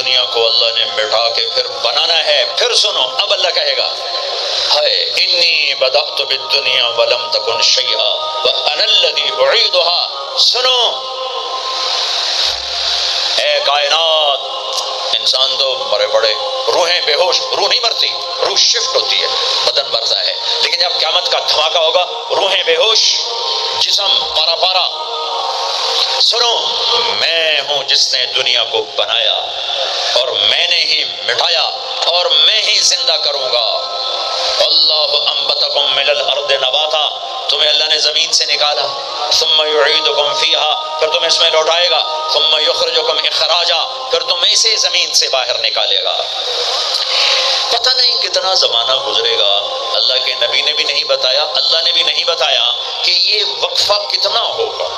دنیا کو اللہ نے مٹا کے پھر بنانا ہے. پھر سنو اب اللہ کہے گا ہے انی بدأت بالدنیا ولم تکن شیئا وانا الذی اعیدها. سنو اے کائنات، انسان تو بڑے بڑے روحیں بے ہوش، روح نہیں مرتی، روح شفٹ ہوتی ہے، بدن مرتا ہے، لیکن جب قیامت کا دھماکہ ہوگا روحیں بے ہوش، جسم پارا پارا. سنو میں ہوں جس نے دنیا کو بنایا اور میں نے ہی مٹایا اور میں ہی زندہ کروں گا. اللہ انبتکم من الارض نباتا، تمہیں اللہ نے زمین سے نکالا، ثم یعیدکم فیہا، پھر تمہیں اس میں لوٹائے گا، ثم یخرجکم اخراجا، پھر تم اسے زمین سے باہر نکالے گا. پتہ نہیں کتنا زمانہ گزرے گا، اللہ کے نبی نے بھی نہیں بتایا، اللہ نے بھی نہیں بتایا کہ یہ وقفہ کتنا ہوگا.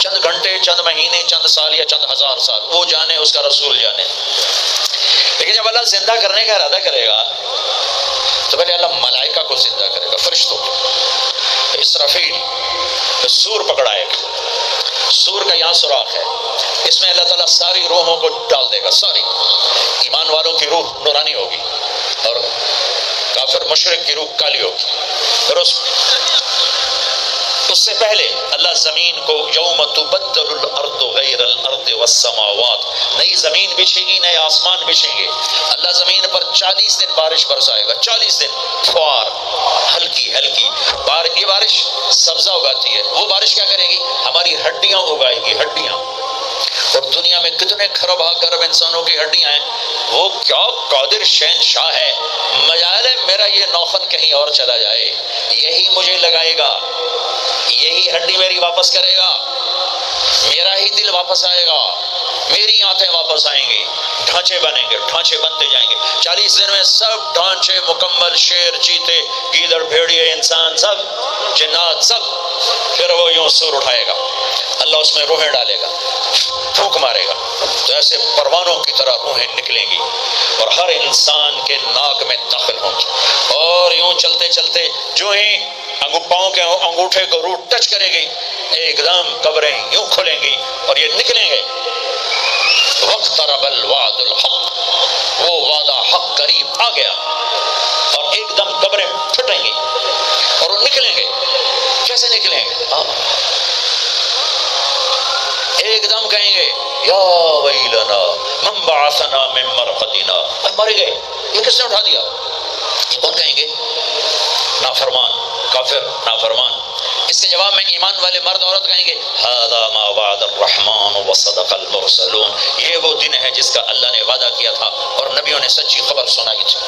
چند گھنٹے، چند مہینے، چند سال یا چند ہزار سال، وہ جانے، اس کا رسول جانے. لیکن جب اللہ زندہ کرنے کا ارادہ کرے گا تو پہلے اللہ ملائکہ کو زندہ کرے گا، فرشتوں کو. اسرافیل سور پکڑائے گا، سور کا یہاں سوراخ ہے، اس میں اللہ تعالیٰ ساری روحوں کو ڈال دے گا. ساری ایمان والوں کی روح نورانی ہوگی اور کافر مشرک کی روح کالی ہوگی. پھر اس سے پہلے اللہ زمین کو یوم تبدل الارض غیر الارض والسماوات، نئی زمین بچھے گی، نئے آسمان بچھیں گے. اللہ زمین پر 40 دن بارش برسائے گا، 40 دن فوار، ہلکی ہلکی یہ بارش سبزہ اگاتی ہے. وہ بارش کیا کرے گی؟ ہماری ہڈیاں اگائے گی، ہڈیاں. اور دنیا میں کتنے کھرب کھرب انسانوں کی ہڈیاں ہیں. وہ کیا قادر شہنشاہ ہے، مجال ہے میرا یہ نوخن کہیں اور چلا جائے، یہی مجھے لگائے گا، یہی ہڈی میری واپس کرے گا، میرا ہی دل واپس آئے گا، میری آنتیں واپس آئیں گی، ڈھانچے بنیں گے، ڈھانچے بنتے جائیں گے. 40 دن میں سب ڈھانچے مکمل، شیر، چیتے، گیدڑ، بھیڑیے، انسان، سب جنات، سب. پھر وہ یوں سور اٹھائے گا، اللہ اس میں روحیں ڈالے گا، پھونک مارے گا، تو ایسے پروانوں کی طرح روحیں نکلیں گی اور ہر انسان کے ناک میں داخل ہوں گی. اور یوں چلتے چلتے جو ہی پاؤں کے انگوٹھے کو روح ٹچ کرے گی، ایک دم قبریں یوں کھلیں گی اور یہ نکلیں گے. واقترب الوعد الحق، وہ وعدہ حق قریب آ گیا، اور ایک دم قبریں پھٹیں گی اور وہ نکلیں گے. کیسے نکلیں گے؟ ایک دم کہیں گے یا ویلنا من بعثنا من مرقدنا، مر گئے، یہ کس نے اٹھا دیا؟ یہ کون کہیں گے؟ نافرمان، کافر، نافرمان. اس کے جواب میں ایمان والے مرد عورت کہیں گے ھذا ما وعد الرحمن وصدق المرسلون، یہ وہ دن ہے جس کا اللہ نے وعدہ کیا تھا اور نبیوں نے سچی خبر سنائی تھی.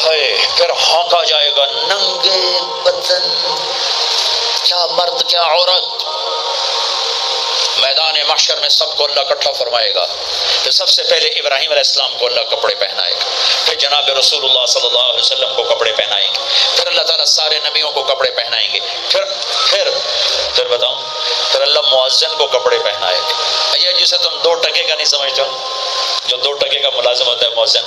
ہائے، پھر ہانکا جائے گا، ننگے بدن، کیا مرد کیا عورت. میدان محشر میں سب کو اللہ اکٹھا فرمائے گا. پھر سب سے پہلے ابراہیم علیہ السلام کو اللہ کپڑے پہنائے گا، پھر جناب رسول اللہ صلی اللہ علیہ وسلم کو کپڑے پہنائیں گے، پھر اللہ تعالیٰ سارے نبیوں کو کپڑے پہنائیں گے. پھر بتاؤں، پھر اللہ مؤذن کو کپڑے پہنائے گا. یہ جسے تم 2 ٹکے کا نہیں سمجھتے ہو، جو 2 ٹکے کا ملازم ہوتا ہے مؤذن،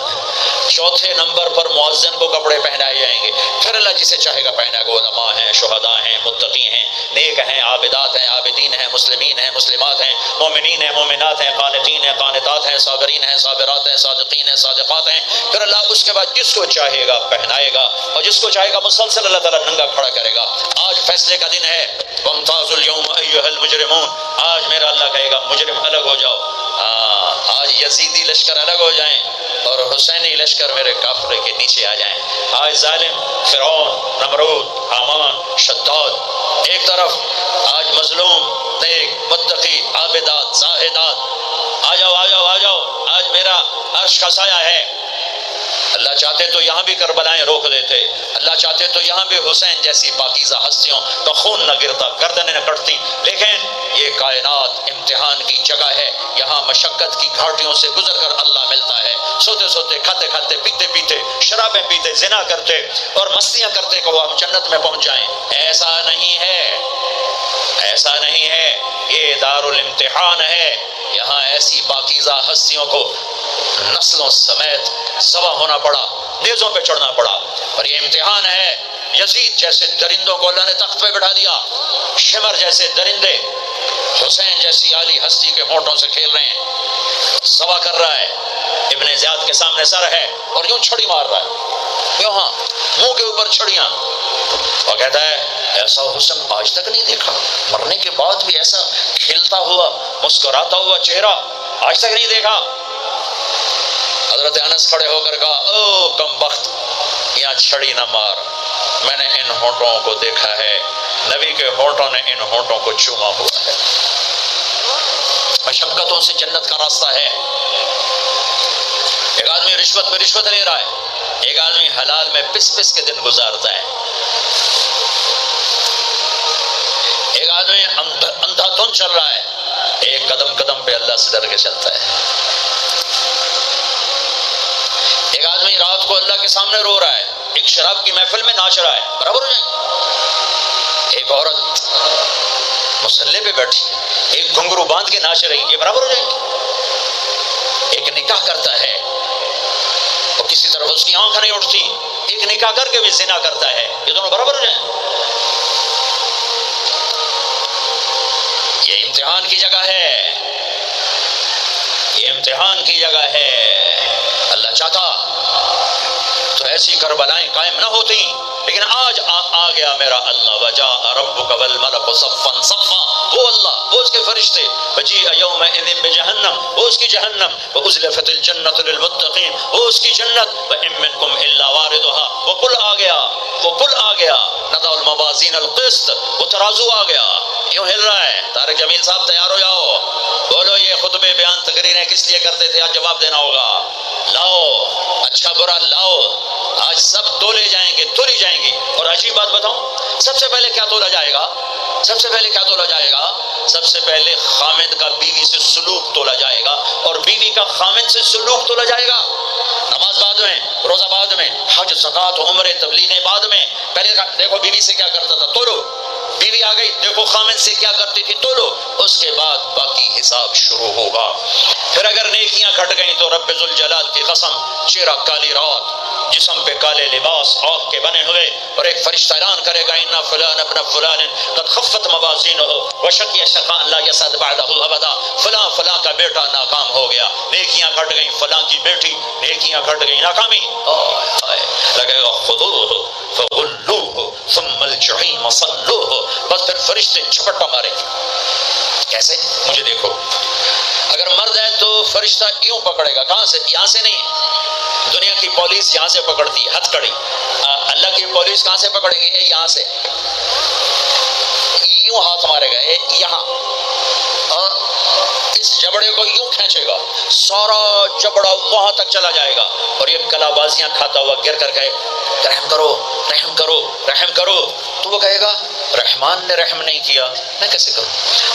4تھے نمبر پر مؤذن کو کپڑے پہنائے جائیں گے. پھر اللہ جسے چاہے گا پہنائے گا. علماء ہیں، شہداء ہیں، متقی ہیں، نیک ہیں، عابدات ہیں، عابدین ہیں، مسلمین ہیں، مسلمات ہیں، مومنین ہیں، مومنات ہیں، قانتین ہیں، قانتات ہیں، صابرین ہیں، صابرات ہیں، صادقین ہیں، صادقات ہیں. پھر اللہ اس کے بعد جس کو چاہے گا پہنائے گا اور جس کو چاہے گا مسلسل اللہ تعالیٰ ننگا کھڑا کرے گا. آج فیصلے کا دن ہے. وامتازوا اليوم ایھا المجرمون، آج میرا اللہ کہے گا مجرم الگ ہو جاؤ. آج یزیدی لشکر الگ ہو جائیں اور حسینی لشکر میرے کافرے کے نیچے آ جائیں. آج ظالم فرعون، نمرود، حامان، شداد ایک طرف، آج مظلوم، نیک، متقی، عابدات، زاہدات، آ جاؤ آ جاؤ آ جاؤ. آج میرا عرش کا سایہ ہے. اللہ چاہتے تو یہاں بھی کربلائیں روک دیتے، اللہ چاہتے تو یہاں بھی حسین جیسی پاکیزہ ہستیوں کا خون نہ گرتا، گردنیں نہ کٹتی. لیکن یہ کائنات امتحان کی جگہ ہے، یہاں مشقت کی گھاٹیوں سے گزر کر اللہ ملتا ہے. سوتے سوتے، کھاتے کھاتے، پیتے پیتے، شرابیں پیتے، زنا کرتے اور مستیاں کرتے کہ وہ ہم جنت میں پہنچ جائیں. ایسا نہیں ہے، ایسا نہیں ہے. یہ دارالامتحان ہے. یہاں ایسی پاکیزہ ہستیوں کو نسلوں سمیت ذبح ہونا پڑا، نیزوں پہ چڑھنا پڑا. اور یہ امتحان ہے. یزید جیسے درندوں کو اللہ نے تخت پہ بٹھا دیا، شمر جیسے درندے حسین جیسی عالی ہستی کے ہونٹوں سے کھیل رہے ہیں. ذبح کر رہا ہے، ابن زیاد کے سامنے سر ہے اور یوں چھڑی مار رہا ہے، یوں ہاں منہ کے اوپر چھڑیاں، اور کہتا ہے ایسا حسن آج تک نہیں دیکھا، مرنے کے بعد بھی ایسا کھلتا ہوا مسکراتا ہوا چہرہ آج تک نہیں دیکھا۔ حضرت انس کھڑے ہو کر کہا او کم بخت، یہاں چھڑی نہ مار، میں نے ان ہونٹوں کو دیکھا ہے، نبی کے ہونٹوں نے ان ہونٹوں کو چوما ہوا ہے۔ مشقتوں سے جنت کا راستہ ہے۔ ایک آدمی رشوت پہ رشوت لے رہا ہے، ایک آدمی حلال میں پس پس کے دن گزارتا ہے، ایک آدمی اندھا دھند چل رہا ہے، ایک قدم قدم پہ اللہ سے ڈر کے چلتا ہے، ایک آدمی رات کو اللہ کے سامنے رو رہا ہے، ایک شراب کی محفل میں ناچ رہا ہے، برابر ہو جائیں گے؟ ایک عورت مصلی پہ بیٹھی، ایک گھنگرو باندھ کے ناچ رہی، یہ برابر ہو جائیں گے؟ ایک نکاح کرتا ہے اور کسی طرف اس کی آنکھ نہیں اٹھتی، ایک نکاح کر کے بھی زنا کرتا ہے، یہ دونوں برابر ہو جائیں؟ یہ امتحان کی جگہ ہے، یہ امتحان کی جگہ ہے۔ اللہ چاہتا تو ایسی کربلائیں قائم نہ ہوتی، لیکن آج آ گیا میرا اللہ، وجاء ربک والملک صفا صفا، وہ اللہ، وہ اس کے فرشتے، وجیء یومئذ بجہنم، وہ اس کی جہنم، وازلفت الجنۃ للمتقین، وہ اس کی جنت، وان منکم الا واردها، وہ پل آ گیا، وہ پل آ گیا، نضع الموازین القسط، وہ ترازو آ گیا، یوں ہل رہا ہے۔ طارق جمیل صاحب تیار ہو جاؤ، بولو یہ خطبے بیان تقریریں کس لیے کرتے تھے، آج جواب دینا ہوگا، لاؤ اچھا برا لاؤ، آج سب تولے جائیں گے، تولی جائیں گی۔ اور عجیب بات بتاؤں، سب سے پہلے کیا تولا جائے گا؟ سب سے پہلے کیا تولا جائے گا؟ سب سے پہلے خامد کا بیوی سے سلوک تولا جائے گا، اور بیوی کا خامد سے سلوک تولا جائے گا۔ نماز بعد میں، روزہ بعد میں، حج زکات عمرے تبلیغیں بعد میں، پہلے دیکھو بیوی سے کیا کرتا تھا، تولو، بیوی آ گئی دیکھو خامد سے کیا کرتی تھی، تولو، اس کے بعد باقی حساب شروع ہوگا۔ پھر اگر نیکیاں گھٹ گئیں تو رب ذوالجلال کی قسم، چہرہ کالی رات، جسم پہ کالے لباس آگ کے بنے ہوئے، اور ایک فرشتہ اعلان کرے گا ان فلان ابن فلان قد خفت موازینہ وشقی شقاء لا یسعد بعدہ ابدا، فلاں فلاں کا بیٹا ناکام ہو گیا، نیکیاں گھٹ گئیں، فلاں کی بیٹی نیکیاں گھٹ گئیں، ناکامی، لگے گا خذوہ فغلوہ ثم الجحیم صلوہ، بس پھر فرشتے جھپٹا مارے گے۔ کیسے؟ مجھے دیکھو، اگر مرد ہے تو فرشتہ یوں پکڑے گا، کہاں سے؟ یہاں سے نہیں، دنیا کی پولیس یہاں سے پکڑتی ہے ہتھ کڑی، اللہ کی پولیس کہاں سے پکڑے گی؟ یہاں سے یوں ہاتھ مارے گا یہاں، اور اس جبڑے کو یوں کھینچے گا، سارا جبڑا وہاں تک چلا جائے گا، اور یہ کلا بازیاں کھاتا ہوا گر کر کہے رحم کرو رحم کرو رحم کرو، تو وہ کہے گا رحمان نے رحم نہیں کیا، میں کیسے کروں؟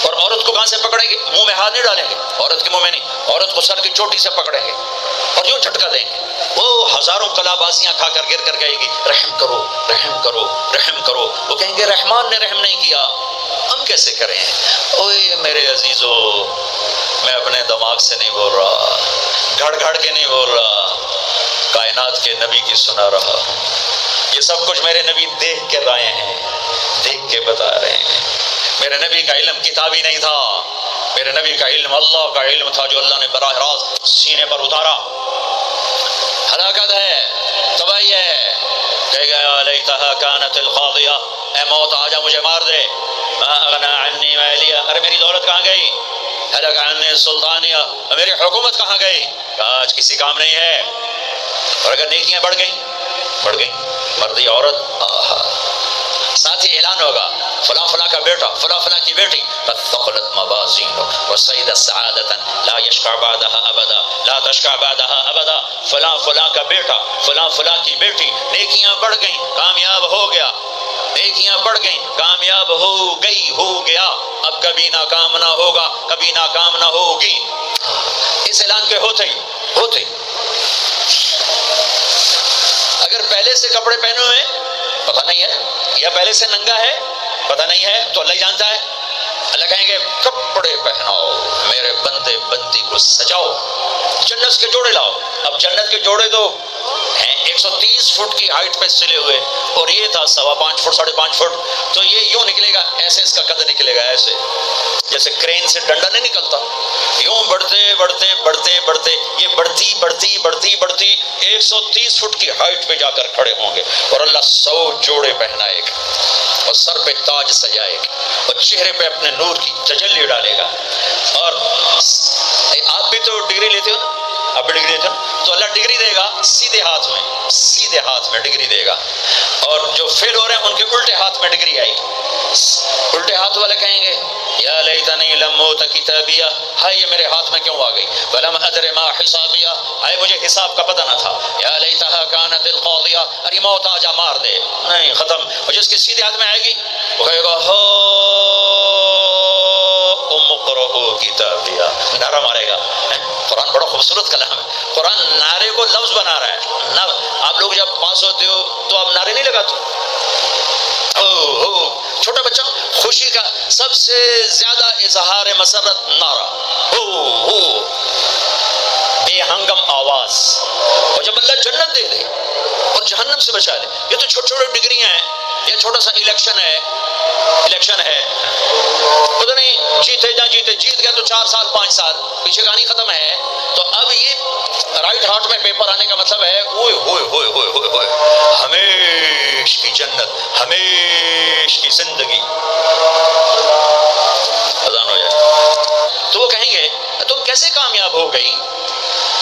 اور عورت کو کہاں سے پکڑیں گے؟ منہ میں ہاتھ نہیں ڈالیں گے، عورت کے منہ میں نہیں، عورت کو سر کی چوٹی سے پکڑیں گے اور یوں جھٹکا دیں گے، وہ ہزاروں کلا بازیاں کھا کر گر کر کہے گی رحم کرو رحم کرو رحم کرو، وہ کہیں گے رحمان نے رحم نہیں کیا، ہم کیسے کریں؟ اوے میرے عزیزو، میں اپنے دماغ سے نہیں بول رہا، گھڑ گھڑ کے نہیں بول رہا، کائنات کے نبی کی سنا رہا ہوں، یہ سب کچھ میرے نبی دیکھ کے لائے ہیں، دیکھ کے بتا رہے ہیں۔ میرے نبی کا علم کتابی نہیں تھا، میرے نبی کا علم اللہ کا علم تھا، جو اللہ نے براہ راست سینے پر اتارا۔ ہلاکت ہے، تباہی ہے، کہے گا لیتہا کانت القاضیہ، اے موت آجا مجھے مار دے، ما اغنا عنی مالیہ، ارے میری دولت کہاں گئی، ہلک عنی سلطانیہ، میری حکومت کہاں گئی، آج کسی کام نہیں ہے۔ اور اگر نیکیاں بڑھ گئیں، مردی عورت، ساتھ ہی اعلان ہوگا فلاں فلاں کا بیٹا، فلاں فلاں کی بیٹی، قد ثقلت موازینہ وصعد سعادۃ لا یشقى بعدها ابدا، لا تشقى بعدها ابدا، فلاں فلاں کا بیٹا، فلاں فلاں کی بیٹی، نیکیاں بڑھ گئیں، کامیاب ہو گیا، نیکیاں بڑھ گئیں، کامیاب ہو گئی، ہو گیا، اب کبھی ناکام نہ ہوگا، کبھی ناکام نہ ہوگی۔ اس اعلان کے ہوتے ہی اگر پہلے سے کپڑے پہنے ہوئے پتہ نہیں ہے، یا پہلے سے ننگا ہے پتہ نہیں ہے، تو اللہ جانتا ہے، اللہ کہیں گے کپڑے پہناؤ، میرے بندے بندی کو سجاؤ، جنت کے جوڑے لاؤ۔ اب جنت کے جوڑے تو ہیں 130 فٹ کی ہائٹ پہ سلے ہوئے، اور یہ تھا 5.25 فٹ 5.5 فٹ، تو یہ یوں نکلے گا، ایسے اس کا قد نکلے گا، ایسے جیسے کرین سے ڈنڈا نہیں نکلتا، یوں بڑھتے بڑھتے بڑھتے بڑھتے یہ بڑھتی بڑھتی بڑھتی بڑھتی 130 فٹ کی ہائٹ پہ جا کر کھڑے ہوں گے، اور اللہ 100 جوڑے پہنائے گا، اور سر پہ تاج سجائے گا، اور چہرے پہ اپنے نور کی تجلی ڈالے گا۔ اور آپ بھی تو ڈگری لیتے ہو نا، آپ بھی ڈگری لیتے ہو، تو اللہ ڈگری دے گا سیدھے ہاتھ میں، سیدھے ہاتھ میں ڈگری دے گا، اور جو فیل ہو رہے ہیں ان کے الٹے ہاتھ میں ڈگری آئے گی۔ الٹے ہاتھ والے کہیں گے یا لیتنی لم اوت کتابیہ، ہائے یہ میرے ہاتھ میں کیوں آ گئی، ولم ادر ما حسابیہ، ہائے مجھے حساب کا پتہ نہ تھا، یا لیتھا کانت القاضیہ، ارے موت آ جا مار دے، نہیں ختم۔ اور جس کے سیدھے ہاتھ میں آئے گی وہ کہے گا ہو اقرؤ کتابیہ، نعرہ مارے گا۔ قرآن بڑا خوبصورت کلام ہے، قرآن نعرے کو لفظ بنا رہا ہے۔ آپ لوگ جب پاس ہوتے ہو تو آپ نعرے نہیں لگاتے، چھوٹا بچہ خوشی کا سب سے زیادہ اظہار مسرت نعرہ، بے ہنگم آواز۔ اور جب اللہ جنت دے دے اور جہنم سے بچا لے، یہ تو چھوٹے چھوٹے ڈگریاں ہیں، یہ چھوٹا سا الیکشن ہے پتہ نہیں جیتے نہ جیتے، جیت گئے تو 4 سال 5 سال، پیچھے کہانی ختم ہے۔ تو اب یہ رائٹ ہارٹ میں پیپر آنے کا مطلب ہے اوئے ہوئے ہوئے ہوئے ہوئے ہوئے ہمیش کی جنت، ہمیش کی زندگی۔ اذان ہو جائے تو وہ کہیں گے تم کیسے کامیاب ہو گئی،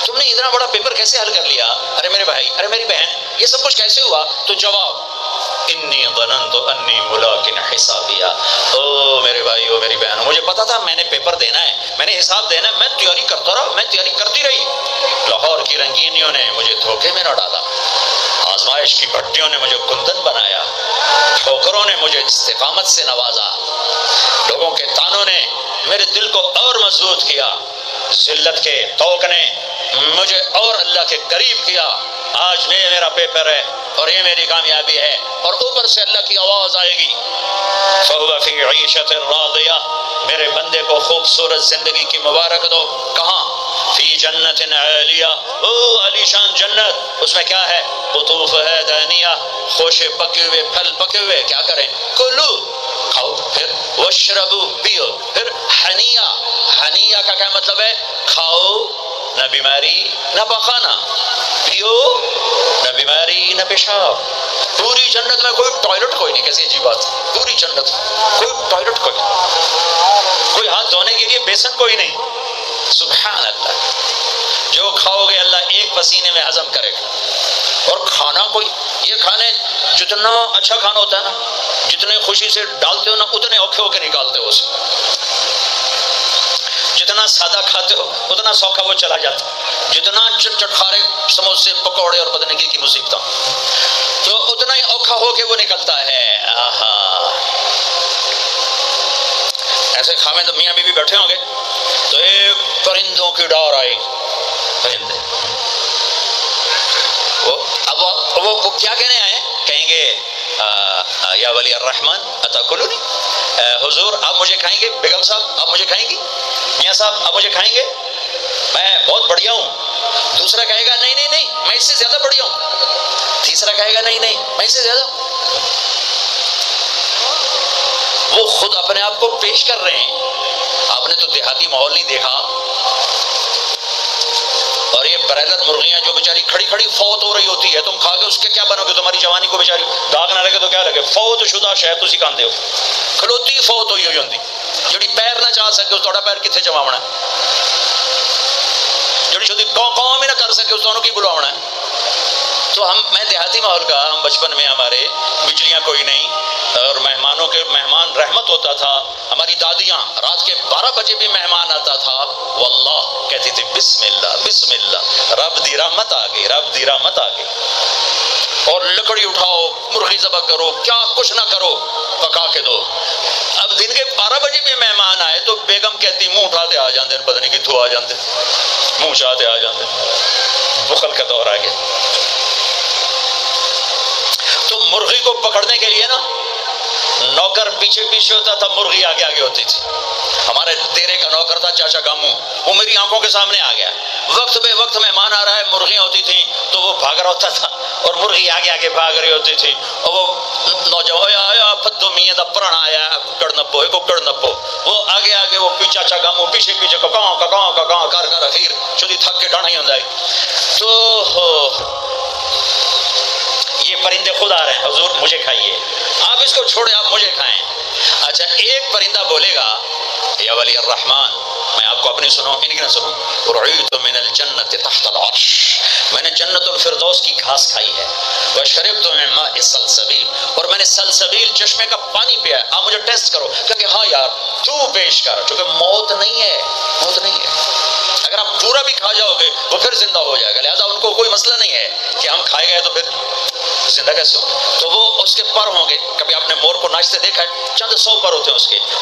تم نے اتنا بڑا پیپر کیسے حل کر لیا، ارے میرے بھائی، ارے میری بہن، یہ سب کچھ کیسے ہوا؟ تو جواب انی ظننت انی ملاق حسابیہ، او میرے بھائی، او میری بہن، مجھے پتا تھا میں نے پیپر دینا ہے، میں نے حساب دینا ہے، میں تیاری کرتا رہا، میں تیاری کرتی رہی، لاہور کی رنگینیوں نے مجھے دھوکے میں نہ ڈالا، آزمائش کی بھٹیوں نے مجھے کندن بنایا، ٹھوکروں نے مجھے استقامت سے نوازا، لوگوں کے تانوں نے میرے دل کو اور مضبوط کیا، ذلت کے توق نے مجھے اور اللہ کے قریب کیا۔ آج یہ میرا پیپر ہے اور یہ میری کامیابی ہے، اور اوپر سے اللہ کی آواز آئے گی فَهُوَ فِي عِيشَةٍ رَاضِيَةٍ، میرے بندے کو خوبصورت زندگی کی مبارک دو۔ کہاں؟ فی جنت عالیہ، او علی شان جنت، اس میں کیا ہے؟ قطوفها دانیہ، خوشے پکے ہوئے پھل پکے ہوئے، کیا کریں؟ کلو، کھاؤ، پھر وشربو، پیو، پھر حنیہ، حنیہ کا کیا مطلب ہے؟ کھاؤ، نہ بیماری نہ پخانا، پیو نہ بیماری نہ پیشاب۔ پوری جنت میں کوئی ٹوائلٹ کوئی نہیں، کیسی عجیب بات، پوری جنت کوئی ٹوائلٹ کوئی نہیں، کوئی ہاتھ دھونے کے لیے بیسن کوئی نہیں، سبحان اللہ۔ جو کھاؤ گے اللہ ایک پسینے میں ہضم کرے گا، اور کھانا کوئی، یہ کھانے جتنا اچھا کھانا ہوتا ہے نا، جتنے خوشی سے ڈالتے ہو نا اتنے اوکھے ہو کے نکالتے ہو اسے، جتنا سادہ کھاتے ہو اتنا سوکھا وہ چلا جاتا، جتنا چٹخارے سموسے پکوڑے اور بدنگی کی مصیبتیں تو اتنا ہی اوکھا ہو کے وہ نکلتا ہے۔ آہا، ایسے خامد میاں بیوی بیٹھے ہوں گے تو ایک پرندوں کی ڈار آئی، پرندے وہ کیا کہنے آئے؟ کہیں گے یا ولی الرحمن اتاکلونی، حضور آپ مجھے کھائیں گے، بیگم صاحب آپ مجھے کھائیں گی، میاں صاحب آپ مجھے کھائیں گے، میں بہت بڑھیا ہوں۔ دوسرا کہے گا نہیں نہیں نہیں میں اس سے زیادہ بڑھیا ہوں، تیسرا کہے گا نہیں نہیں میں اس سے زیادہ ہوں۔ وہ خود اپنے آپ کو پیش کر رہے ہیں۔ آپ نے تو دیہاتی ماحول نہیں دیکھا، اور یہ برائلر مرغیاں جو بیچاری کھڑی کھڑی فوت ہو رہی ہوتی ہے، تم کھا کے اس کے کیا بنو گے؟ تمہاری جوانی کو بیچاری داغ نہ لگے تو کیا لگے؟ فوت شدہ شہد تسی کھاندے ہو، کھلوتی فوت ہوئی ہوئی ہوندی، جڑی پیر نہ چاہ سکے اس تہاڈا پیر کتنے چواونا ہے، جڑی شدی قوم ہی نہ کر سکے اس تانوں کی بلاونا ہے۔ تو میں دیہاتی ماحول کا، ہم بچپن میں ہمارے بجلیاں کوئی نہیں، اور مہمانوں کے مہمان رحمت ہوتا تھا، ہماری دادیاں رات کے 12 بجے بھی مہمان آتا تھا، واللہ کہتی تھی بسم اللہ بسم اللہ، رب دی رحمت آ گئی، رب دی رحمت آ گئی، اور لکڑی اٹھاؤ، مرغی ذبح کرو، کیا کچھ نہ کرو، پکا کے دو۔ اب دن کے 12 بجے بھی مہمان آئے تو بیگم کہتی منہ اٹھاتے آ جاندے، پتہ نہیں کتھوں آ جاندے، منہ چاہتے آ جاندے، بخل کا دور آ گیا۔ تو مرغی کو پکڑنے کے لیے نا نوکر پیچھے پیچھے ہوتا تھا، مرغی آگے آگے ہوتی تھی۔ ہمارے دیرے کا نوکر تھا چاچا گامو، وہ میری آنکھوں کے سامنے آ گیا، وقت بے وقت مہمان آ رہا ہے، مرغیاں ہوتی تھیں تو وہ بھاگ رہا ہوتا تھا اور مرغی آگے آگے بھاگ رہی ہوتی تھی، اور وہ نوجوان آیا پھدو میاں دا پرانا آیا کڑنپو ایک کڑنپو، وہ آگے آگے وہ پیچھا چاگامو پیچھے پیچھے ککاں کر اخیر شدی تھک کے ڈانا ہی ہوتا ہے۔ تو یہ پرندے خود آ رہے ہیں، حضور مجھے کھائیے، آپ اس کو چھوڑے آپ مجھے کھائیں۔ اچھا ایک پرندہ بولے گا یا ولی الرحمن، میں آپ کو اپنی سنوں ان کی نہ سنوں، رعیت من الجنت تحت العرش، میں نے جنت الفردوس کی گھاس کھائی ہے، وشربت من ماء سلسبیل، اور میں نے سلسبیل چشمے کا پانی پیا ہے۔ آپ مجھے ٹیسٹ کرو، کہیں ہاں یار تو پیش کر، چونکہ موت نہیں ہے، موت نہیں ہے، اگر آپ پورا بھی کھا جاؤ گے وہ پھر زندہ ہو جائے گا، لہٰذا ان کو کوئی مسئلہ نہیں ہے کہ ہم کھائے گئے تو پھر زندہ کیسے ہو۔ تو وہ اس کے پر ہوں گے، کبھی آپ نے مور کو ناچتے دیکھا ہے، چند 100 پر ہوتے ہیں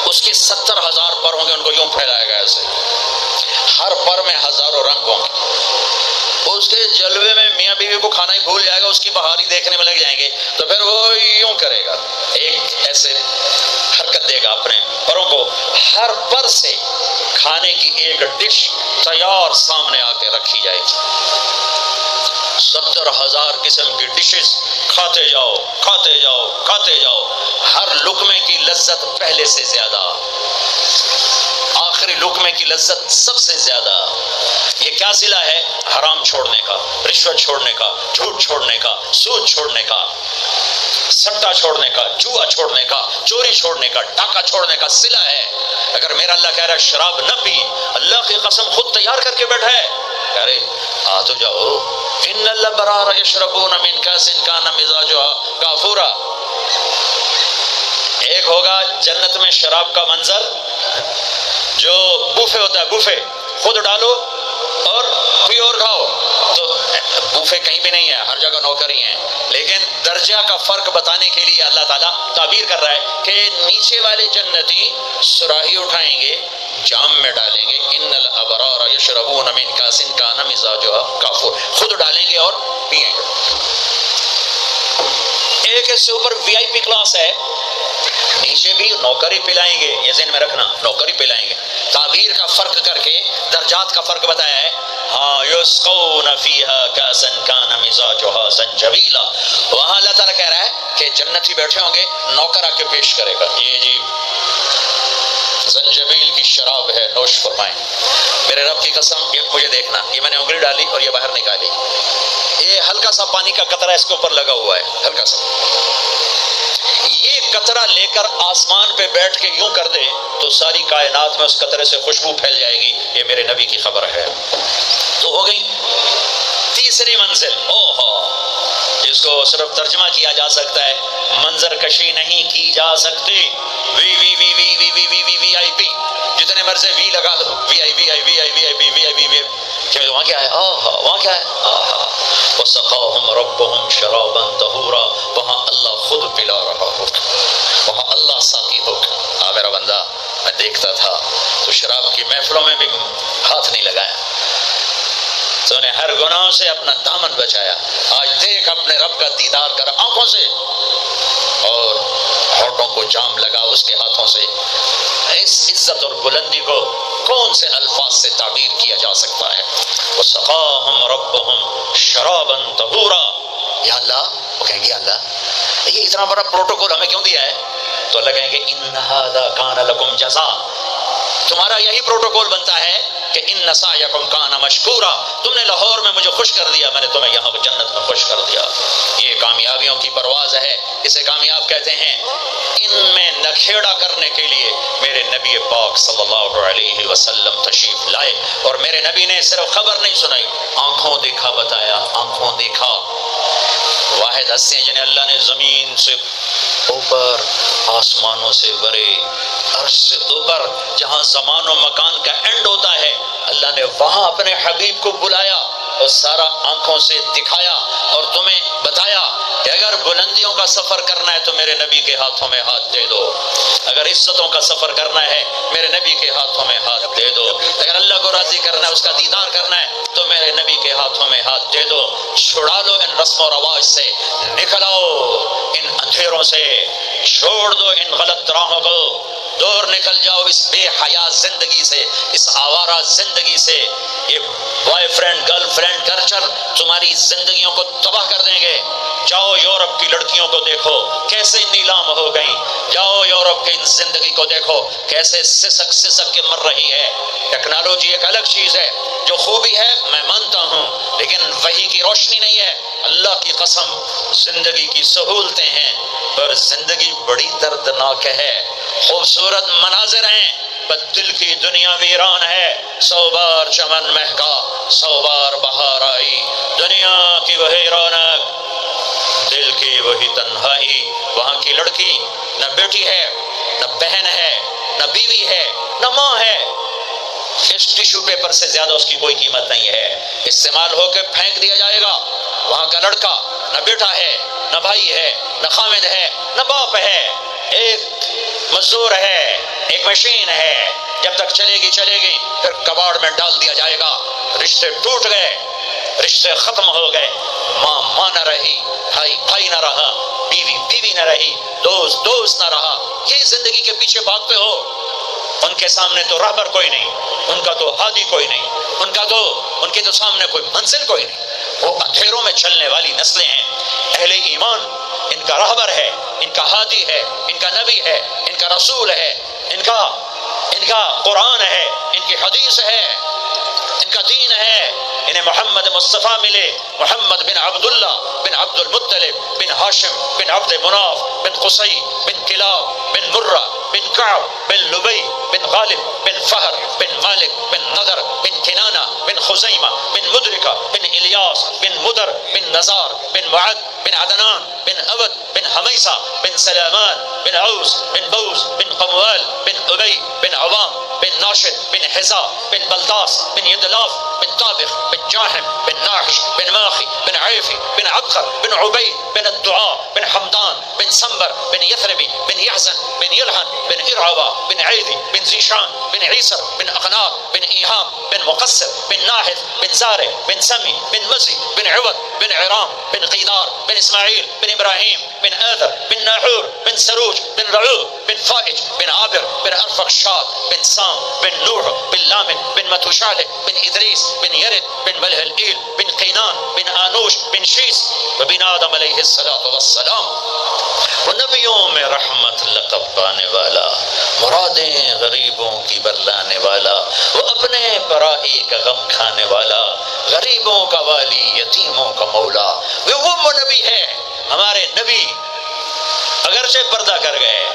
اس کے 70,000 پر ہوں گے، ان کو یوں پھیلایا گیا ایسے، ہر پر میں ہزاروں رنگ ہوں گے۔ اس کے جلوے میں میاں بیوی کو کھانا ہی بھول جائے گا، اس کی بہاری دیکھنے میں لگ جائیں گے، تو پھر وہ یوں کرے گا، ایک ایسے حرکت دے گا اپنے پروں کو، ہر پر سے کھانے کی ایک ڈش تیار سامنے آ کے رکھی جائے گی، 70,000 قسم کی ڈشز، کھاتے جاؤ کھاتے جاؤ کھاتے جاؤ، ہر لقمے کی لذت پہلے سے زیادہ، آخری لقمے کی لذت سب سے زیادہ۔ یہ کیا صلہ ہے؟ حرام چھوڑنے کا، رشوت چھوڑنے کا، جھوٹ چھوڑنے کا، سود چھوڑنے کا، سٹا چھوڑنے کا، جوا چھوڑنے کا، چوری چھوڑنے کا، ڈاکہ چھوڑنے کا صلہ ہے۔ اگر میرا اللہ کہہ رہا ہے شراب نہ پی، اللہ کی قسم خود تیار کر کے بیٹھا ہے، کہہ رہے آ تو جاؤ، ان الابرار یشربون من کاس کان مزاجها کافورا۔ ایک ہوگا جنت میں شراب کا منظر جو بوفے ہوتا ہے، بوفے خود ڈالو اور پیو اور کھاؤ، تو بوفے کہیں بھی نہیں ہے، ہر جگہ نوکری ہیں، لیکن درجہ کا فرق بتانے کے لیے اللہ تعالیٰ تعبیر کر رہا ہے کہ نیچے والے جنتی سراہی اٹھائیں گے، جام میں ڈالیں گے، ان الابرار یشربون من کاس کان مزاجها کافور، خود ڈالیں گے اور پئیں گے۔ ایک اس سے اوپر وی آئی پی کلاس ہے، نیچے بھی نوکری پلائیں گے، یہ ذہن میں رکھنا، نوکری پلائیں گے، تعبیر کا فرق کر کے درجات کا فرق بتایا ہے۔ ہاں یسقون فیہا کاسا کان مزاجها زنجبیلا، وہاں اللہ تعالیٰ کہہ رہا ہے کہ جنتی بیٹھے ہوں گے، نوکر آ کے پیش کرے گا، یہ جی زنجبیل کی شراب ہے، نوش فرمائیں۔ میرے رب کی قسم، یہ مجھے دیکھنا، یہ میں نے انگلی ڈالی اور یہ باہر نکالی، یہ ہلکا سا پانی کا قطرہ اس کے اوپر لگا ہوا ہے، ہلکا سا، یہ قطرہ لے کر آسمان پہ بیٹھ کے یوں کر دے تو ساری کائنات میں اس قطرے سے خوشبو پھیل جائے گی، یہ میرے نبی کی خبر ہے۔ تو ہو گئی تیسری منزل، جس کو صرف ترجمہ کیا جا سکتا ہے منظر کشی نہیں کی جا سکتی، وی وی وی وی وی وی وی وی وی آئی پی، جتنے مرضی وی لگا دو، وی آئی وی آئی وی آئی وی آئی وی وی آئی وی وی، وہاں کیا ہے؟ وہاں کیا ہے؟ وَسَقَاهُمْ رَبُّهُمْ شَرَابًا طَهُورًا، وہاں اللہ خود پلا رہا ہوگا، وہاں اللہ ساقی ہوگا۔ میرا بندہ، میں دیکھتا تھا تو شراب کی محفلوں میں بھی ہاتھ نہیں لگایا، تو نے ہر گناہ سے اپنا دامن بچایا۔ آج دیکھ اپنے رب کا دیدار کر آنکھوں سے، اور ہونٹوں کو جام لگا اس کے ہاتھوں سے۔ اس عزت اور بلندی کو کون سے الفاظ سے تعبیر کیا جا سکتا ہے؟ وَسَقَاهُمْ رَبُّهُمْ شَرَابًا طَهُورًا، یا اللہ، وہ کہیں گے یا اللہ یہ اتنا بڑا پروٹوکول ہمیں کیوں دیا ہے؟ تو اللہ کہیں گے ان هذا كان لكم جزاء، تمہارا یہی پروٹوکول بنتا ہے کہ ان سعیکم کان مشکورا، تم نے لاہور میں مجھے خوش کر دیا، میں نے تمہیں یہاں جنت میں خوش کر دیا۔ یہ کامیابیوں کی پرواز ہے، اسے کامیاب کہتے ہیں۔ ان میں نکھیڑا کرنے کے لیے میرے نبی پاک صلی اللہ علیہ وسلم تشریف لائے، اور میرے نبی نے صرف خبر نہیں سنائی، آنکھوں دیکھا بتایا، آنکھوں دیکھا۔ واحد ہستے ہیں جنہیں اللہ نے زمین سے اوپر، آسمانوں سے برے، عرش سے اوپر، جہاں زمان و مکان کا اینڈ ہوتا ہے، اللہ نے وہاں اپنے حبیب کو بلایا اور سارا آنکھوں سے دکھایا، اور تمہیں بتایا کہ اگر بلندیوں کا سفر کرنا ہے تو میرے نبی کے ہاتھوں میں ہاتھ دے دو، اگر عزتوں کا سفر کرنا ہے میرے نبی کے ہاتھوں میں ہاتھ دے دو، اگر اللہ کو راضی کرنا ہے، اس کا دیدار کرنا ہے تو میرے نبی کے ہاتھوں میں ہاتھ دے دو۔ چھڑا لو ان رسم و رواج سے، نکل آؤ ان اندھیروں سے، چھوڑ دو ان غلط راہوں کو، دور نکل جاؤ اس بے حیا زندگی سے، اس آوارہ زندگی سے۔ یہ boy friend girl friend culture تمہاری زندگیوں کو تباہ کر دیں گے۔ جاؤ یورپ کی لڑکیوں کو دیکھو کیسے نیلام ہو گئیں، جاؤ یورپ کی زندگی کو دیکھو کیسے سسک سسک کے مر رہی ہے۔ ٹیکنالوجی ایک الگ چیز ہے، جو خوبی ہے میں مانتا ہوں، لیکن وحی کی روشنی نہیں ہے۔ اللہ کی قسم زندگی کی سہولتیں ہیں پر زندگی بڑی دردناک ہے۔ خوبصورت مناظر ہیں پر دل کی دنیا ویران ہے۔ 100 بار چمن مہکا 100 بار بہار آئی، دنیا کی وہی رونق دل کی وہی تنہائی۔ وہاں کی لڑکی نہ بیٹی ہے نہ بہن ہے نہ بیوی ہے نہ ماں ہے، اس ٹیشو پیپر سے زیادہ اس کی کوئی قیمت نہیں ہے، استعمال ہو کے پھینک دیا جائے گا۔ وہاں کا لڑکا نہ بیٹا ہے نہ بھائی ہے نہ خامد ہے نہ باپ ہے، ایک مزدور ہے، ایک مشین ہے، جب تک چلے گی پھر کباڑ میں ڈال دیا جائے گا۔ رشتے ٹوٹ گئے، رشتے ختم ہو گئے، ماں ماں نہ رہی، بھائی بھائی نہ رہا، بیوی بیوی نہ رہی، دوست دوست نہ رہا۔ یہ زندگی کے پیچھے بھاگتے ہو، ان کے سامنے تو راہبر کوئی نہیں، ان کا تو ہادی کوئی نہیں، ان کے تو سامنے کوئی منزل کوئی نہیں، وہ اندھیروں میں چلنے والی نسلیں ہیں۔ اہل ایمان ان کا راہبر ہے، ان کا ہادی ہے، ان کا نبی ہے، ان کا رسول ہے، ان کا قرآن ہے، ان کی حدیث ہے، ان کا دین ہے۔ انہیں محمد مصطفیٰ ملے، محمد بن عبداللہ بن عبد المطلب بن ہاشم بن عبد مناف بن قصی بن کلاب بن مرہ بن کعب بن لبی بن غالب بن فہر بن مالک بن نضر بن کنانہ بن خزیمہ بن مدرکہ بن الیاس بن مدر بن نزار بن معد بن عدنان بن عبد بن حمیسہ بن سلامان بن عوس بن بوز بن قموال بن ابی بن عوام بن ناشد بن حزا بن بلداس بن یدلاف بن طابخ بن جاحم بن ناحش بن ماخی بن عیفی بن عبقر بن عبید بن الدعاء بن حمدان بن سنبر بن یثربی بن یحزن بن یلحن بن ارعوا بن عیدی بن زیشان بن عیسر بن اقناق بن ایہام بن مقصر بن ناحث بن زارع بن سمی بن مزی بن عوض بن عرام بن قیدار بن اسماعیل بن ابراہیم بن آذر بن ناحور بن سروج بن رعوب بن فائج بن عابر بن ارفقشاد بن سام بن نوح بن لامن بن متوشالح بن ادریس بن یرد بن ملح الایل بن قینان بن آنوش بن شیس وبن آدم علیہ السلام۔ وہ نبیوں میں رحمت لقب پانے والا، مرادیں غریبوں کی برلانے والا، وہ اپنے پرائی کا غم کھانے والا، غریبوں کا والی، یتیموں کا مولا، وہ نبی ہے۔ ہمارے نبی اگرچہ پردہ کر گئے